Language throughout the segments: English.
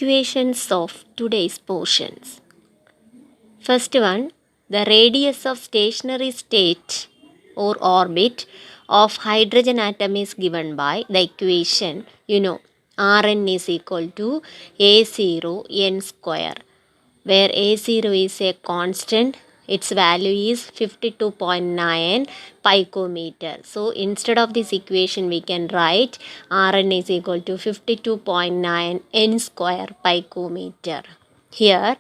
equations of today's portions. First one, the radius of stationary state or orbit of hydrogen atom is given by the equation, Rn is equal to A0 n square, where A0 is a constant, its value is 52.9 picometer. So instead of this equation we can write Rn is equal to 52.9 n square picometer. Here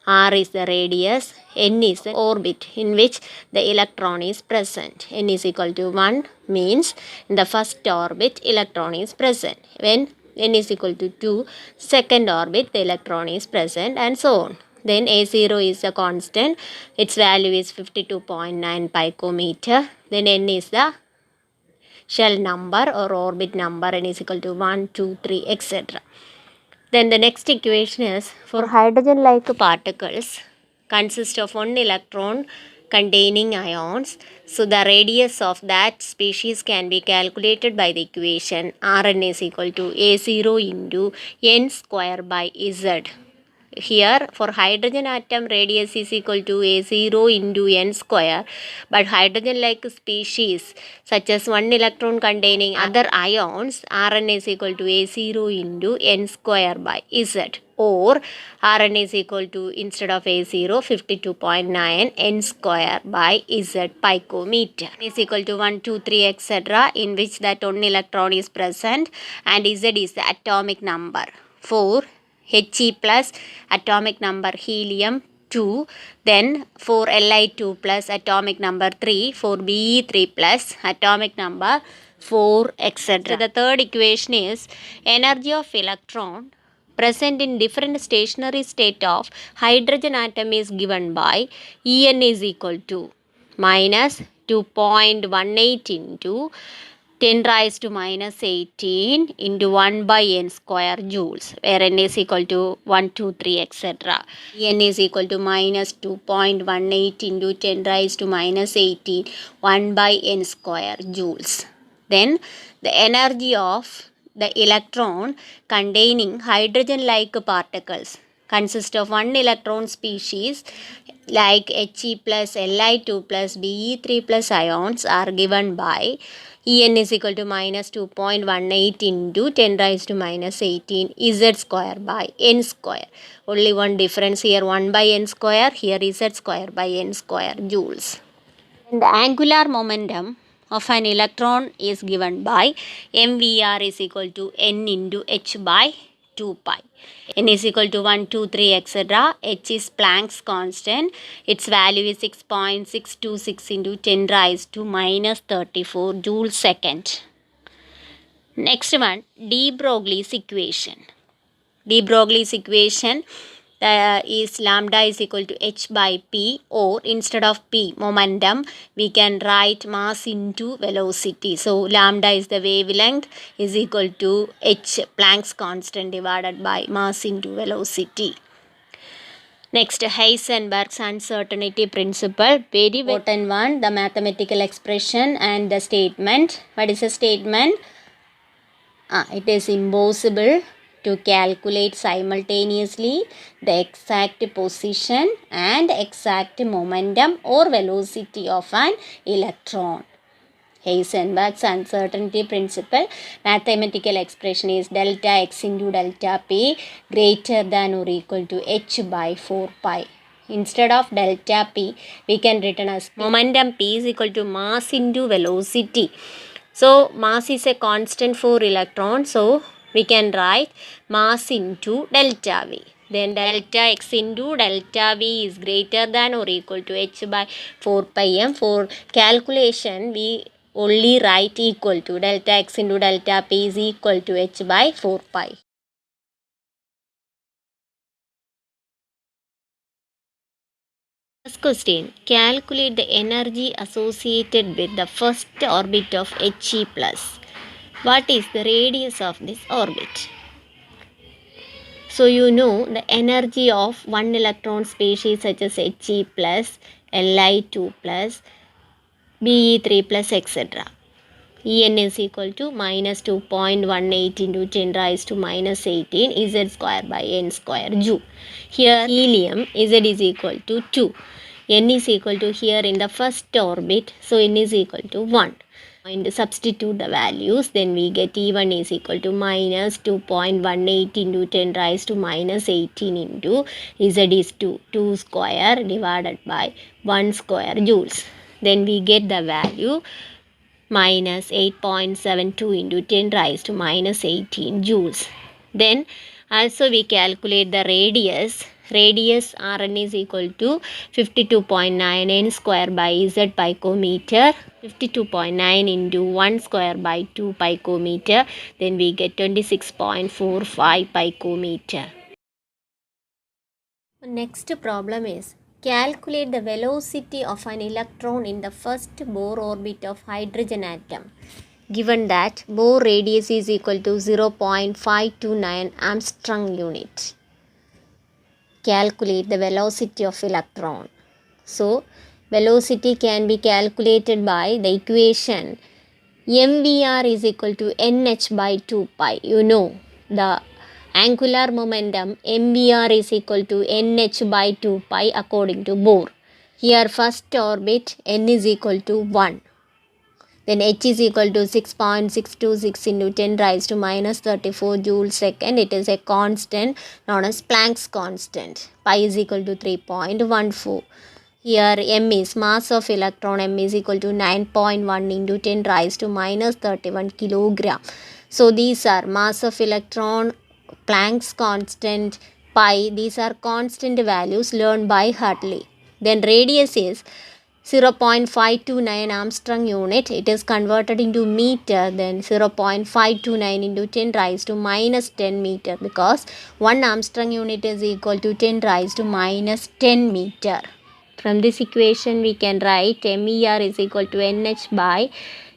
R is the radius, n is the orbit in which the electron is present. N is equal to 1 means in the first orbit electron is present. When n is equal to 2, second orbit the electron is present, and so on. Then A0 is a constant, its value is 52.9 picometer. Then n is the shell number or orbit number, n is equal to 1, 2, 3, etc. Then the next equation is, for hydrogen-like particles consist of one electron containing ions. So the radius of that species can be calculated by the equation Rn is equal to A0 into n square by Z. Here for hydrogen atom radius is equal to A0 into n square, but hydrogen like species such as one electron containing other ions, Rn is equal to A0 into n square by Z, or Rn is equal to, instead of A0, 52.9 n square by Z picometer is equal to 1, 2, 3, etc., in which that one electron is present and Z is the atomic number. 4 He plus atomic number helium 2, then for Li2 plus atomic number 3, for Be3 plus atomic number 4, etc. So the third equation is energy of electron present in different stationary state of hydrogen atom is given by En is equal to minus 2.18 into 10 raised to minus 18 into 1 by n square joules, where n is equal to 1, 2, 3, etc. n is equal to minus 2.18 into 10 raised to minus 18, 1 by n square joules. Then the energy of the electron containing hydrogen-like particles consist of one electron species like He plus Li2 plus Be3 plus ions are given by En is equal to minus 2.18 into 10 raised to minus 18 Z square by n square. Only one difference here, 1 by n square, here Z square by n square joules. And the angular momentum of an electron is given by mvr is equal to n into h by 2 pi. N is equal to 1, 2, 3, etc. H is Planck's constant. Its value is 6.626 into 10 raised to minus 34 joule second. Next one, de Broglie's equation. De Broglie's equation is lambda is equal to h by p, or instead of p, momentum, we can write mass into velocity. So lambda is the wavelength is equal to h, Planck's constant, divided by mass into velocity. Next, Heisenberg's uncertainty principle, very important one, the mathematical expression and the statement. What is the statement? It is impossible to calculate simultaneously the exact position and exact momentum or velocity of an electron. Heisenberg's uncertainty principle, mathematical expression is delta x into delta p greater than or equal to h by 4 pi. Instead of delta p, we can written as momentum p is equal to mass into velocity. So mass is a constant for electron, so we can write mass into delta v. Then delta x into delta v is greater than or equal to h by 4 pi m. For calculation, we only write equal to delta x into delta p is equal to h by 4 pi. First question, calculate the energy associated with the first orbit of He plus. What is the radius of this orbit? So you know the energy of one electron species such as He plus, Li2 plus, Be3 plus, etc. En is equal to minus 2.18 into 10 raised to minus 18 Z square by N square joule. Here helium Z is equal to 2. N is equal to here in the first orbit, so N is equal to 1. And substitute the values, then we get E1 is equal to minus 2.18 into 10 raised to minus 18 into Z is 2 square divided by 1 square joules. Then we get the value minus 8.72 into 10 raised to minus 18 joules. Then also we calculate the radius. Radius Rn is equal to 52.9 n square by z picometer. 52.9 into 1 square by 2 picometer. Then we get 26.45 picometer. Next problem is calculate the velocity of an electron in the first Bohr orbit of hydrogen atom. Given that Bohr radius is equal to 0.529 Armstrong unit. Calculate the velocity of electron. So, velocity can be calculated by the equation mvr is equal to nh by 2 pi. You know the angular momentum mvr is equal to nh by 2 pi according to Bohr. Here first orbit n is equal to 1. Then h is equal to 6.626 into 10 raised to minus 34 joule second. It is a constant known as Planck's constant. Pi is equal to 3.14. Here m is mass of electron. M is equal to 9.1 into 10 raised to minus 31 kilogram. So these are mass of electron, Planck's constant, pi. These are constant values learned by Hartley. Then radius is 0.529 Armstrong unit. It is converted into meter. Then 0.529 into 10 raised to minus 10 meter, because 1 Armstrong unit is equal to 10 raised to minus 10 meter. From this equation we can write MER is equal to NH by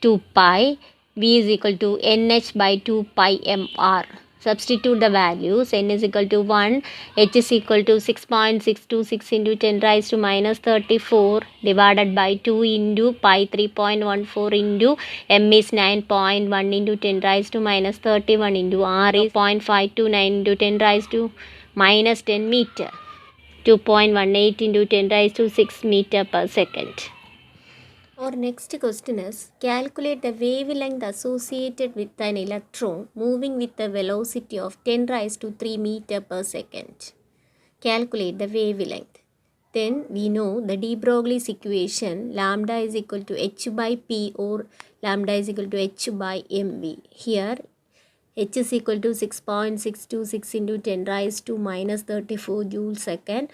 2 pi, V is equal to NH by 2 pi MR. Substitute the values. N is equal to 1, H is equal to 6.626 into 10 raised to minus 34 divided by 2 into pi 3.14 into M is 9.1 into 10 raised to minus 31 into R is 0.529 into 10 raised to minus 10 meter. 2.18 into 10 raised to 6 meter per second. Our next question is calculate the wavelength associated with an electron moving with a velocity of 10 raised to 3 meter per second. Calculate the wavelength. Then we know the de Broglie's equation, lambda is equal to h by p or lambda is equal to h by mv. Here h is equal to 6.626 into 10 raised to minus 34 joule second.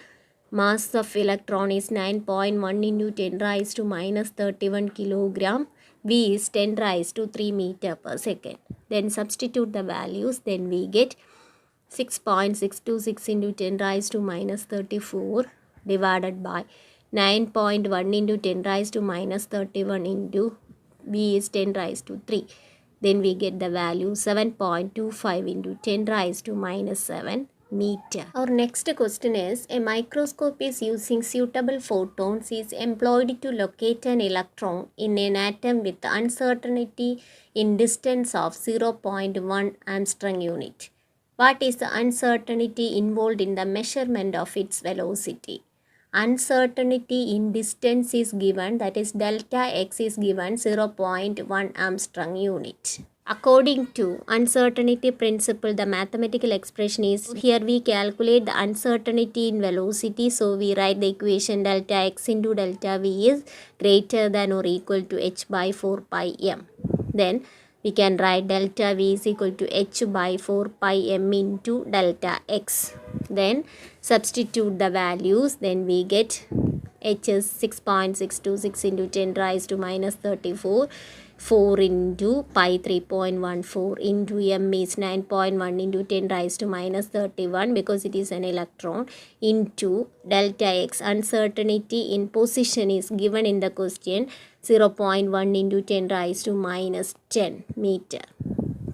Mass of electron is 9.1 into 10 raised to minus 31 kilogram. V is 10 raised to 3 meter per second. Then substitute the values. Then we get 6.626 into 10 raised to minus 34 divided by 9.1 into 10 raised to minus 31 into V is 10 raised to 3. Then we get the value 7.25 into 10 raised to minus 7 meter. Our next question is a microscope is using suitable photons is employed to locate an electron in an atom with uncertainty in distance of 0.1 Armstrong unit. What is the uncertainty involved in the measurement of its velocity? Uncertainty in distance is given, that is delta x is given 0.1 Armstrong unit. According to uncertainty principle, the mathematical expression is, here we calculate the uncertainty in velocity. So we write the equation delta x into delta v is greater than or equal to h by 4 pi m. Then we can write delta v is equal to h by 4 pi m into delta x. Then substitute the values. Then we get h is 6.626 into 10 raised to minus 34. 4 into pi 3.14 into m is 9.1 into 10 raised to minus 31, because it is an electron, into delta x. Uncertainty in position is given in the question, 0.1 into 10 raised to minus 10 meter.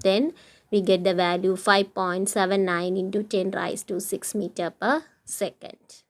Then we get the value 5.79 into 10 raised to 6 meter per second.